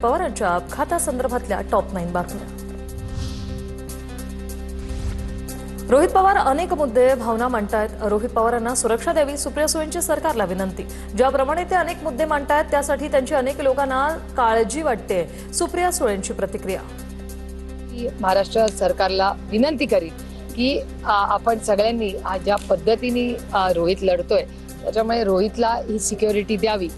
पवारांच्या अपघातासंदर्भातल्या टॉप 9 बातम्या। रोहित पवार अनेक मुद्दे भावना मांडतायत। रोहित पवारांना सुरक्षा द्यावी, सुप्रिया सुळेंची सरकारला विनंती। ज्याप्रमाणे ते अनेक मुद्दे मांडतायत त्यासाठी त्यांची अनेक लोकांना काळजी वाटते। सुप्रिया सुळेंची प्रतिक्रिया। महाराष्ट्र सरकारला विनंती करीन की आपण सगळ्यांनी ज्या पद्धतीने रोहित लढतोय त्याच्यामुळे रोहितला ही सिक्युरिटी द्यावी।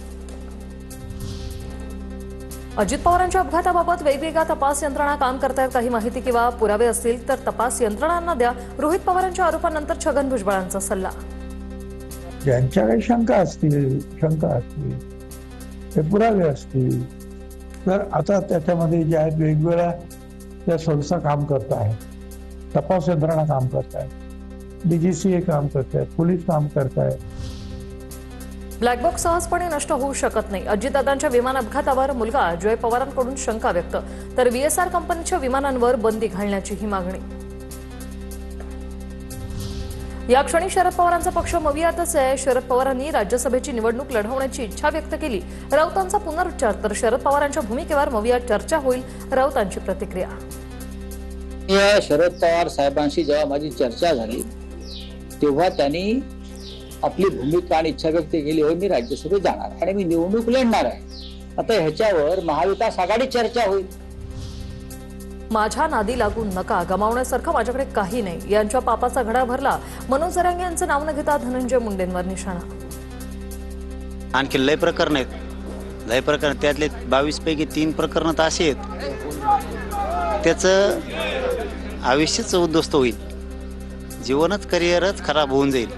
अजित पवारांच्या अपघाताबाबत वेगवेगळ्या तपास यंत्रणा काम करतायत। काही माहिती किंवा पुरावे असतील तर तपास यंत्रणांना द्या। रोहित पवारांच्या आरोपानंतर छगन भुजबळांचा सल्ला। ज्यांच्या काही शंका असतील ते पुरावे असतील तर आता त्याच्यामध्ये ज्या वेगवेगळ्या त्या संस्था काम करत आहेत, तपास यंत्रणा काम करत आहेत, DGCA काम करत आहेत, पोलीस काम करत आहेत। ब्लॅक बॉक्स सहजपणे नष्ट होऊ शकत नाही। अजितदादांच्या विमान अपघातावर मुलगा जय पवारांकडून शंका व्यक्त, तर VSR कंपनीच्या विमानांवर बंदी घालण्याची ही मागणी। या क्षणी शरद पवारांचा पक्ष मवियातच आहे। शरद पवारांनी राज्यसभेची निवडणूक लढवण्याची इच्छा व्यक्त केली। राऊतांचा पुनरुच्चार, तर शरद पवारांच्या भूमिकेवर मवियात चर्चा होईल। राऊतांची प्रतिक्रिया। या शरद पवार साहेबांशी जेव्हा माझी चर्चा झाली तेव्हा त्यांनी आपली भूमिका आणि इच्छा व्यक्त केली, होय मी राज्यसभेत जाणार आणि मी निवडणूक लढणार आहे। आता ह्याच्यावर महाविकास आघाडी चर्चा होईल। माझ्या नादी लागून नका, गमावण्यासारखं माझ्याकडे काही नाही। यांच्या पापाचा घडा भरला। मनोज जरांगे यांचं नाव न घेता धनंजय मुंडेंवर निशाणा। आणखी लय प्रकरण आहेत, लय प्रकरण, त्यातले 22 पैकी 3 प्रकरण तर असे आहेत त्याचं आयुष्यच उद्ध्वस्त होईल, जीवनच करिअरच खराब होऊन जाईल।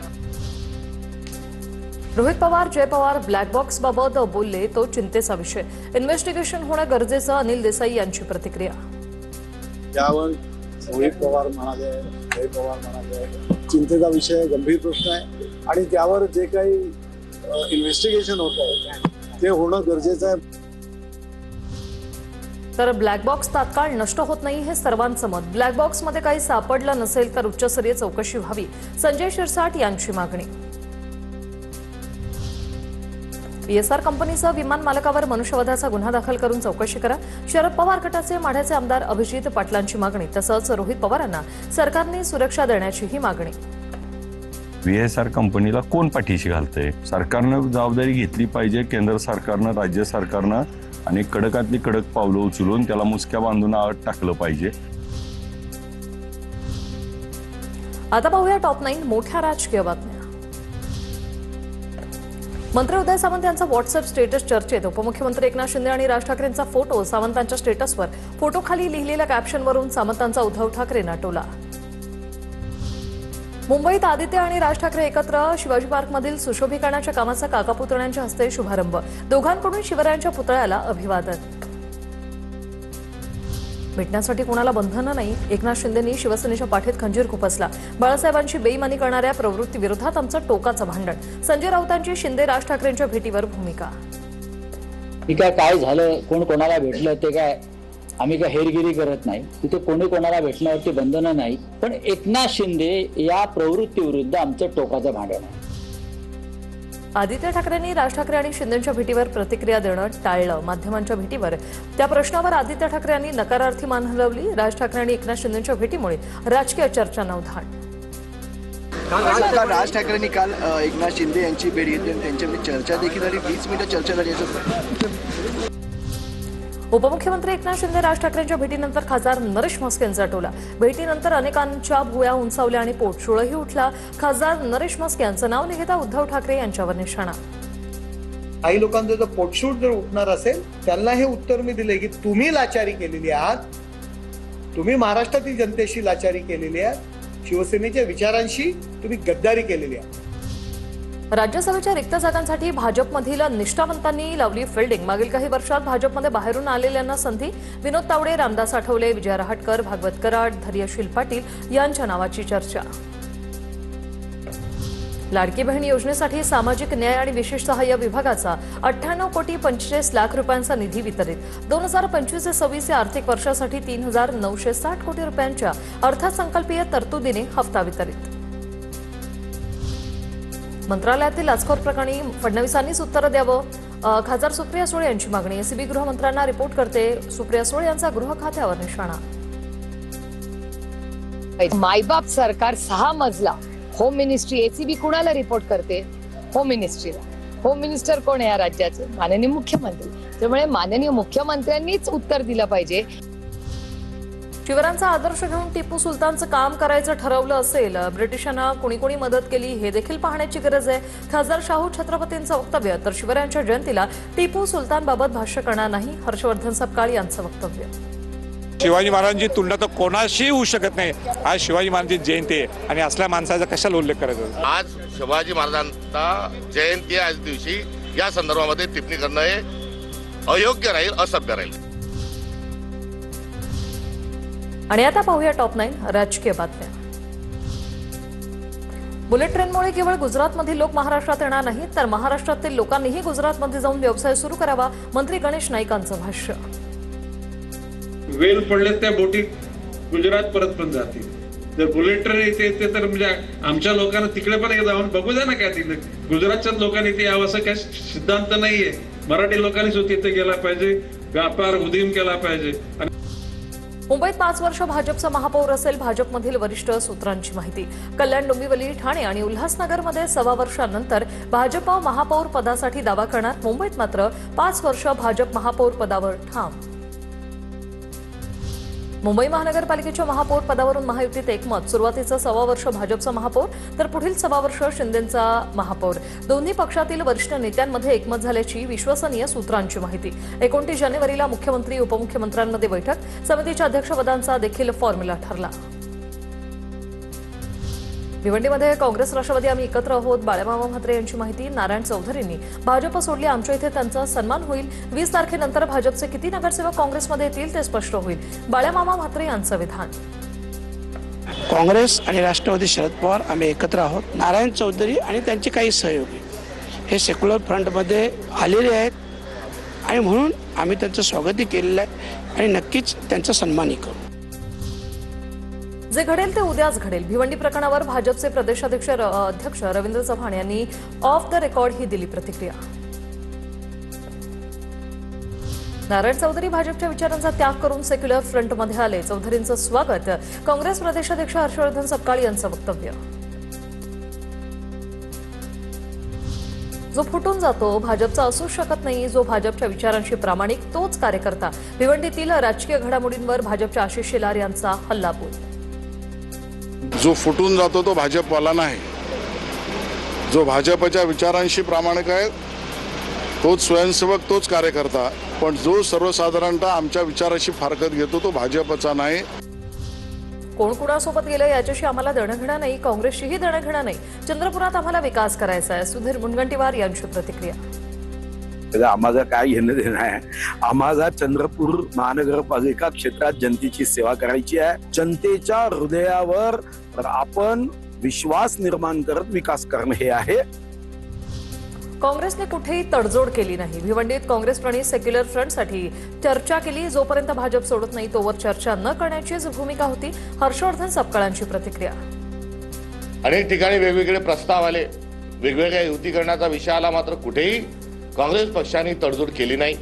रोहित पवार जय पवार ब्लॅक बॉक्स बाबत बोलले तो चिंतेचा विषय। इन्व्हेस्टिगेशन होणं गरजेचं, अनिल देसाई यांची प्रतिक्रिया। त्यावर रोहित पवार म्हणाले, जय पवार म्हणाले, चिंतेचा विषय, गंभीर प्रश्न आहे आणि त्यावर जे काही इन्व्हेस्टिगेशन होत आहे ते होणं गरजेचं आहे। तर ब्लॅक बॉक्स तात्काळ नष्ट होत नाही हे सर्वांचं मत। ब्लॅक बॉक्समध्ये काही सापडलं नसेल तर उच्चस्तरीय चौकशी व्हावी, संजय शिरसाट यांची मागणी। VSR कंपनीसह विमान मालकावर मनुष्यवधाचा गुन्हा दाखल करून चौकशी करा, शरद पवार गटाचे माढ्याचे आमदार अभिजित पाटलांची मागणी। तसंच रोहित पवारांना सरकारने सुरक्षा देण्याचीही मागणी। VSR कंपनीला कोण पाठीशी घालतंय? सरकारनं जबाबदारी घेतली पाहिजे, केंद्र सरकारनं, राज्य सरकारनं, आणि कडकातली कडक पावलं उचलून त्याला मुसक्या बांधून आत टाकलं पाहिजे। आता पाहूया टॉप 9 मोठ्या राजकीय बातम्या। मंत्री उदय सामंत यांचा व्हॉट्सअप स्टेटस चर्चेत। उपमुख्यमंत्री एकनाथ शिंदे आणि राज ठाकरेंचा फोटो सामंतांच्या स्टेटसवर। फोटोखाली लिहिलेल्या कॅप्शनवरून सामंतांचा उद्धव ठाकरेंना टोला। मुंबईत आदित्य आणि राज ठाकरे एकत्र शिवाजी पार्कमधील सुशोभीकरणाच्या कामाचा काका पुतण्यांच्या हस्ते शुभारंभ। दोघांकडून शिवरायांच्या पुतळ्याला अभिवादन। भेटण्यासाठी कोणाला बंधनं नाही, एकनाथ शिंदेंनी शिवसेनेच्या पाठीत खंजीर खुपसला। बाळासाहेबांची बेईमानी करणाऱ्या प्रवृत्तीविरोधात आमचं टोकाचं भांडण। संजय राऊतांची शिंदे राज ठाकरेंच्या भेटीवर भूमिका। काय झालं, कोण कोणाला भेटलं ते काय आम्ही काय हेरगिरी करत नाही, तिथे कोणी कोणाला भेटण्यावरती बंधनं नाही, पण एकनाथ शिंदे या प्रवृत्तीविरुद्ध आमचं टोकाचं भांडण आहे। आदित्य ठाकरेंनी राज ठाकरे आणि शिंदेंच्या भेटीवर प्रतिक्रिया देणं टाळलं। माध्यमांच्या भेटीवर त्या प्रश्नावर आदित्य ठाकरे यांनी नकारार्थी मान हलवली। राज ठाकरे आणि एकनाथ शिंदेंच्या भेटीमुळे राजकीय चर्चांना उधाण। राज ठाकरेंनी काल एकनाथ शिंदे यांची भेट घेतली आणि त्यांच्यामध्ये चर्चा देखील झाली, 20 मिनिटं चर्चा झाली। उपमुख्यमंत्री एकनाथ शिंदे राज ठाकरेंच्या भेटीनंतर खासदार नरेश म्हस्के यांचा टोला। भेटीनंतर अनेकांच्या भुवया उंचावल्या आणि पोटशुळही उठला। खासदार नरेश म्हस्के यांचं नाव न घेता उद्धव ठाकरे यांच्यावर निशाणा। काही लोकांचं जर पोटशूट जर उठणार असेल त्यांना हे उत्तर मी दिले की तुम्ही लाचारी केलेली आहात, तुम्ही महाराष्ट्रातील जनतेशी लाचारी केलेली आहे, शिवसेनेच्या विचारांशी तुम्ही गद्दारी केलेली आहे। राज्यसभेच्या रिक्त जागांसाठी भाजपमधील निष्ठावंतांनी लावली फिल्डिंग। मागील काही वर्षात भाजपमध्ये बाहेरून आलेल्यांना संधी। विनोद तावडे, रामदास आठवले, विजय रहाटकर, भागवत कराड, धैर्यशील पाटील यांच्या नावाची चर्चा। लाडकी बहीण योजनेसाठी सामाजिक न्याय आणि विशेष सहाय्य विभागाचा 98,45,00,000 रुपयांचा निधी वितरित। 2025-26 या आर्थिक वर्षासाठी 3,960 कोटी रुपयांच्या अर्थसंकल्पीय तरतुदीने हप्ता वितरित। मंत्रालयातील लाचखोर प्रकरणी फडणवीसांनीच उत्तर द्यावं, खासदार सुप्रिया सुळे यांची मागणी. एसीबी गृहमंत्र्यांना रिपोर्ट करते. सुप्रिया सुळे यांचा गृह खात्यावर निशाणा. मायबाप सरकार 6 मजला होम मिनिस्ट्री, एसीबी कुणाला रिपोर्ट करते? होम मिनिस्ट्रीला. होम मिनिस्टर कोण आहे या राज्याचे? माननीय मुख्यमंत्री. त्यामुळे माननीय मुख्यमंत्र्यांनीच उत्तर दिलं पाहिजे. शिवरायांचा आदर्श घेऊन टिपू सुलतानचं काम करायचं ठरवलं असेल, ब्रिटिशांना कोणी कोणी मदत केली हे देखील पाहण्याची गरज आहे. खासदार शाहू छत्रपतींचं वक्तव्य. तर शिवरायांच्या जयंतीला टिपू सुलतानबाबत भाष्य करणार नाही, हर्षवर्धन सपकाळ यांचं वक्तव्य. शिवाजी महाराजांची तुलना तर कोणाशी होऊ शकत नाही. आज शिवाजी महाराजांची जयंती आहे आणि असल्या माणसाचा कशाला उल्लेख करायचा? आज शिवाजी महाराजांचा जयंती आज दिवशी या संदर्भामध्ये टिप्पणी करणं हे अयोग्य राहील, असभ्य राहील. आणि आता पाहूया टॉप 9 राजकीय बातम्या. बुलेट ट्रेनमुळे केवळ गुजरातमधील लोक महाराष्ट्रात येणार नाहीत, तर महाराष्ट्रातील लोकांनीही गुजरातमध्ये जाऊन व्यवसाय सुरू करावा. मंत्री गणेश नाईकांचं भाष्य. वेल पडले त्या बोटी गुजरात परत पण जातील. जर बुलेट ट्रेन येते तर म्हणजे आमच्या लोकांना तिकडे पण जाऊन बघू द्या ना. काय तिकडे गुजरातच्याच लोकांनी ते यावं असं काय सिद्धांत नाहीये. मराठी लोकांनी सुद्धा तिथे गेला पाहिजे, व्यापार उदीम केला पाहिजे. मुंबईत 5 वर्ष भाजपचा महापौर असेल भाजपमधील वरिष्ठ सूत्रांची माहिती. कल्याण, डोंबिवली, ठाणे आणि उल्हासनगरमध्ये 1.25 वर्षानंतर भाजप महापौर पदासाठी दावा करणार. मुंबईत मात्र 5 वर्ष भाजप महापौर पदावर ठाम. मुंबई महानगरपालिकेच्या महापौर पदावरून महायुतीत एकमत. सुरुवातीचं 1.25 वर्ष भाजपचा महापौर, तर पुढील 1.25 वर्ष शिंदेंचा महापौर. दोन्ही पक्षातील वरिष्ठ नेत्यांमध्ये एकमत झाल्याची विश्वसनीय सूत्रांची माहिती. 29 जानेवारीला मुख्यमंत्री उपमुख्यमंत्र्यांमध्ये बैठक. समितीच्या अध्यक्षपदांचा देखील फॉर्म्युला ठरला. भिवंडीमध्ये काँग्रेस राष्ट्रवादी आम्ही एकत्र आहोत. बाळामामा म्हात्रे यांची माहिती. नारायण चौधरींनी भाजप सोडली, आमच्या इथे त्यांचा सन्मान होईल. 20 तारखेनंतर भाजपचे किती नगरसेवक काँग्रेसमध्ये येतील ते स्पष्ट होईल. बाळामामा म्हात्रे यांचं विधान. काँग्रेस आणि राष्ट्रवादी शरद पवार आम्ही एकत्र आहोत. नारायण चौधरी आणि त्यांचे काही सहयोगी हे सेक्युलर फ्रंटमध्ये आलेले आहेत आणि म्हणून आम्ही त्यांचं स्वागतही केलेलं आहे आणि नक्कीच त्यांचा सन्मानही करू. जे घडेल ते उद्याच घडेल. भिवंडी प्रकरणावर भाजपचे प्रदेशाध्यक्ष अध्यक्ष रवींद्र चव्हाण यांनी ऑफ द रेकॉर्ड ही दिली प्रतिक्रिया. नारायण चौधरी भाजपच्या विचारांचा त्याग करून सेक्युलर फ्रंटमध्ये आले. चौधरींचं स्वागत. काँग्रेस प्रदेशाध्यक्ष हर्षवर्धन सपकाळ यांचं वक्तव्य. जो फुटून जातो भाजपचा असूच शकत नाही. जो भाजपच्या विचारांशी प्रामाणिक तोच कार्यकर्ता. भिवंडीतील राजकीय घडामोडींवर भाजपच्या आशिष शेलार यांचा हल्लाबोल. जो फुटून जातो तो भाजपवाला नाही. जो भाजपच्या विचारांशी प्रामाणिक आहे तोच स्वयंसेवक, तोच कार्यकर्ता. पण जो सर्वसाधारणतः आमच्या विचाराशी फारकत घेतो तो भाजपचा नाही. कोण कुणासोबत गेलं याच्याशी आम्हाला देणंघेणं नाही, काँग्रेसशीही देणंघेणं नाही. चंद्रपुरात आम्हाला विकास करायचा आहे. सुधीर मुनगंटीवार यांची प्रतिक्रिया. आम्हाला काय घेणं देणं आहे? आम्हाला चंद्रपूर महानगरपालिका क्षेत्रात जनतेची सेवा करायची आहे. जनतेच्या हृदयावर आपण विश्वास निर्माण करत विकास करणं हे आहे. काँग्रेसने कुठेही तडजोड केली नाही. भिवंडीत काँग्रेस प्रणित सेक्युलर फ्रंटसाठी चर्चा केली. जोपर्यंत भाजप सोडत नाही तोवर चर्चा न करण्याचीच भूमिका होती. हर्षवर्धन सपकाळांची प्रतिक्रिया. अनेक ठिकाणी वेगवेगळे प्रस्ताव आले, वेगवेगळ्या युती करण्याचा विषय आला, मात्र कुठेही काँग्रेस पक्षाने तडजोड केली नाही.